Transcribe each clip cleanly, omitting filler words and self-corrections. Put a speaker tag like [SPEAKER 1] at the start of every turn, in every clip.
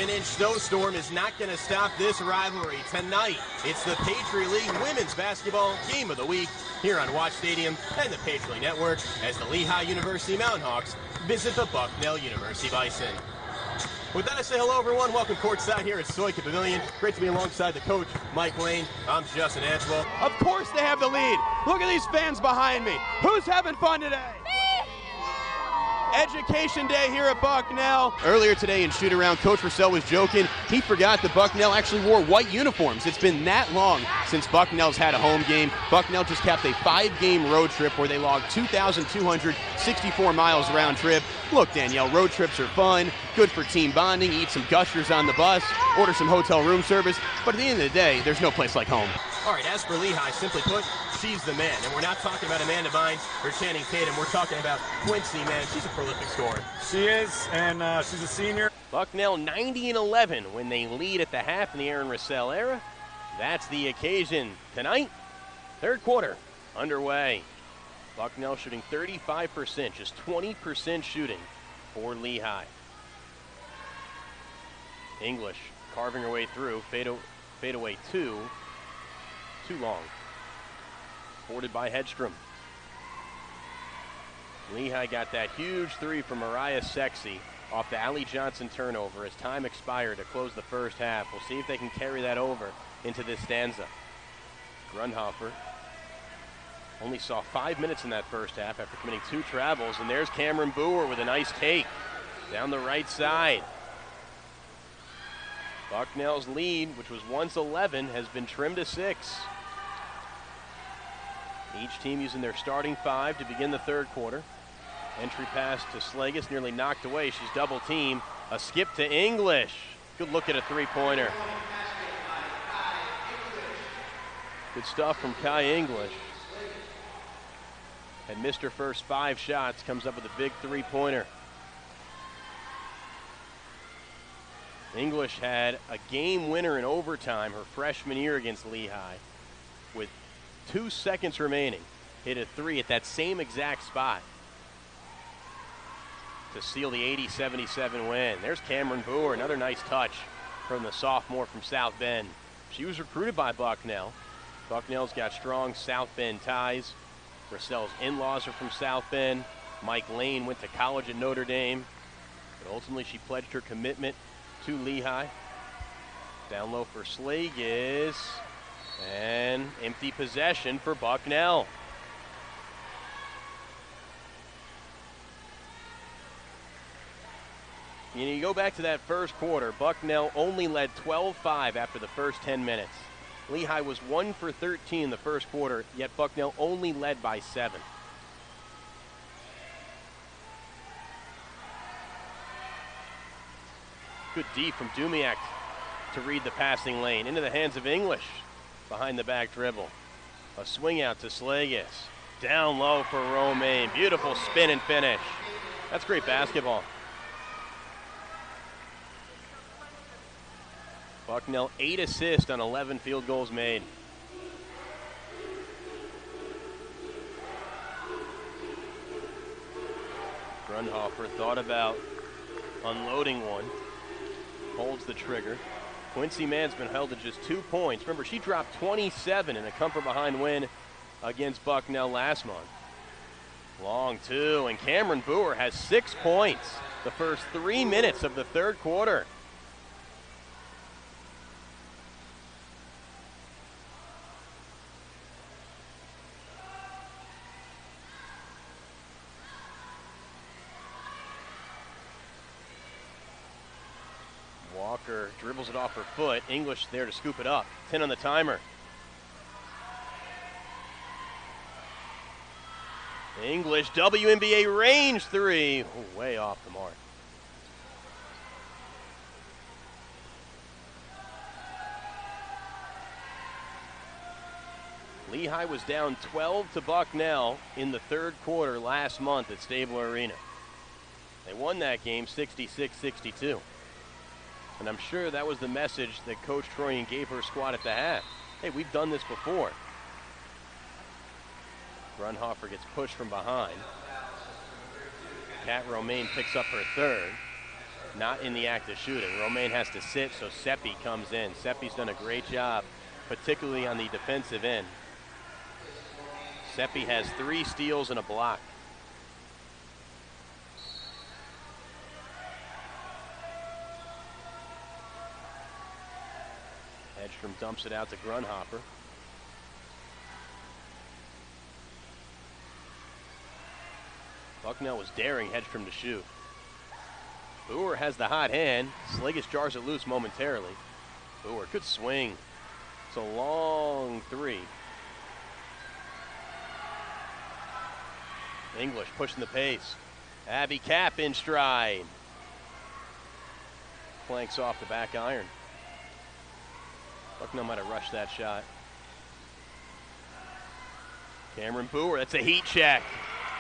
[SPEAKER 1] 10-inch snowstorm is not going to stop this rivalry tonight. It's the Patriot League Women's Basketball Game of the Week here on Watch Stadium and the Patriot League Network as the Lehigh University Mountain Hawks visit the Bucknell University Bison. With that, I say hello, everyone. Welcome courtside here at Soika Pavilion. Great to be alongside the coach, Mike Lane. I'm Justin Answell.
[SPEAKER 2] Of course they have the lead. Look at these fans behind me. Who's having fun today? Education Day here at Bucknell. Earlier today in shoot-around, Coach Purcell was joking. He forgot that Bucknell actually wore white uniforms. It's been that long since Bucknell's had a home game. Bucknell just capped a 5-game road trip where they logged 2,264 miles round trip. Look, Danielle, road trips are fun, good for team bonding, eat some Gushers on the bus, order some hotel room service, but at the end of the day, there's no place like home.
[SPEAKER 1] All right, as for Lehigh, simply put, she's the man. And we're not talking about Amanda Bynes or Channing Tatum. We're talking about Quincy, man. She's a prolific scorer.
[SPEAKER 3] She is, and she's a senior.
[SPEAKER 4] Bucknell 90-11 when they lead at the half in the Aaron Russell era. That's the occasion tonight. Third quarter underway. Bucknell shooting 35%, just 20% shooting for Lehigh. English carving her way through, fadeaway two. Too long. Boarded by Hedstrom. Lehigh got that huge three from Mariah Sexy off the Allie Johnson turnover as time expired to close the first half. We'll see if they can carry that over into this stanza. Grunhofer only saw 5 minutes in that first half after committing 2 travels, and there's Cameron Boer with a nice take down the right side. Bucknell's lead, which was once 11, has been trimmed to 6. Each team using their starting 5 to begin the third quarter. Entry pass to Slagus, nearly knocked away. She's double teamed. A skip to English. Good look at a three-pointer. Good stuff from Kai English. Had missed her first 5 shots, comes up with a big three-pointer. English had a game winner in overtime her freshman year against Lehigh with 2 seconds remaining. Hit a 3 at that same exact spot to seal the 80-77 win. There's Cameron Boer, another nice touch from the sophomore from South Bend. She was recruited by Bucknell. Bucknell's got strong South Bend ties. Russell's in-laws are from South Bend. Mike Lane went to college at Notre Dame, but ultimately she pledged her commitment to Lehigh. Down low for Slagus, and empty possession for Bucknell. You go back to that first quarter, Bucknell only led 12-5 after the first 10 minutes. Lehigh was 1 for 13 in the first quarter, yet Bucknell only led by 7. Good D from Dumiak to read the passing lane. Into the hands of English. Behind the back dribble. A swing out to Slagus. Down low for Romaine. Beautiful spin and finish. That's great basketball. Bucknell 8 assists on 11 field goals made. Grunhofer thought about unloading one. Holds the trigger. Quincy Mann's been held to just 2 points. Remember, she dropped 27 in a come-from-behind win against Bucknell last month. Long 2, and Cameron Boer has 6 points the first 3 minutes of the third quarter. Walker dribbles it off her foot. English there to scoop it up. 10 on the timer. English WNBA range 3. Ooh, way off the mark. Lehigh was down 12 to Bucknell in the third quarter last month at Stabler Arena. They won that game 66-62. And I'm sure that was the message that Coach Troyan gave her squad at the half. Hey, we've done this before. Grunhofer gets pushed from behind. Kat Romaine picks up her third. not in the act of shooting. Romaine has to sit, so Seppi comes in. Seppi's done a great job, particularly on the defensive end. Seppi has 3 steals and a block. Hedstrom dumps it out to Grunhopper. Bucknell was daring Hedstrom to shoot. Boer has the hot hand. Sligus jars it loose momentarily. Boer, good swing. It's a long 3. English pushing the pace. Abby Cap in stride. Flanks off the back iron. Bucknell might have rushed that shot. Cameron Boer, that's a heat check.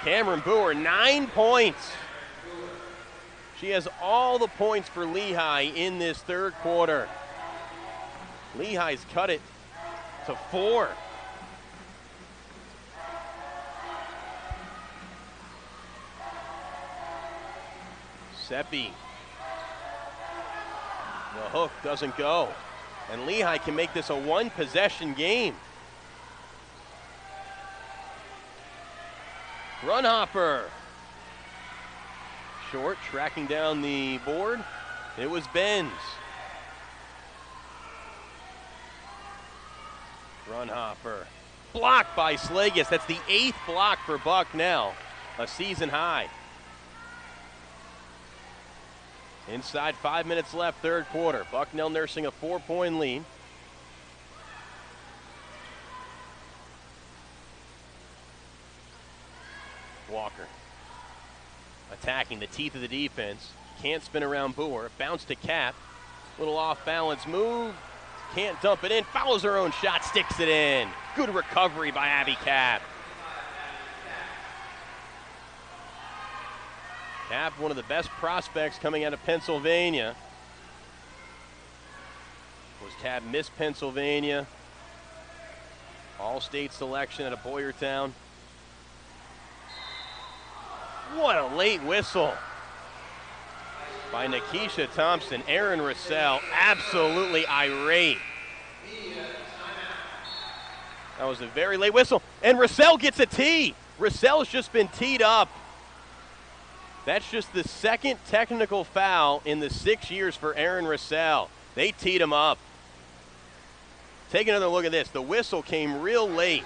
[SPEAKER 4] Cameron Boer, 9 points. She has all the points for Lehigh in this third quarter. Lehigh's cut it to 4. Seppi. The hook doesn't go. And Lehigh can make this a 1-possession game. Grunhopper. Short, tracking down the board. It was Benz. Grunhopper. Blocked by Sligus. That's the 8th block for Bucknell. A season high. Inside 5 minutes left, third quarter. Bucknell nursing a 4-point lead. Walker attacking the teeth of the defense. Can't spin around Boer. Bounce to Cap. Little off-balance move. Can't dump it in. Follows her own shot. Sticks it in. Good recovery by Abby Cap. Cap, one of the best prospects coming out of Pennsylvania. Was Cap Miss Pennsylvania. All-state selection out of Boyertown. What a late whistle by Nikisha Thompson. Aaron Russell absolutely irate. That was a very late whistle. And Russell gets a tee. Russell's just been teed up. That's just the second technical foul in the 6 years for Aaron Russell. They teed him up. Take another look at this. The whistle came real late.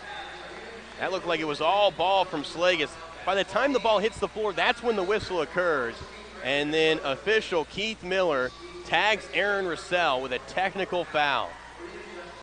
[SPEAKER 4] That looked like it was all ball from Sligus. By the time the ball hits the floor, that's when the whistle occurs. And then official Keith Miller tags Aaron Russell with a technical foul.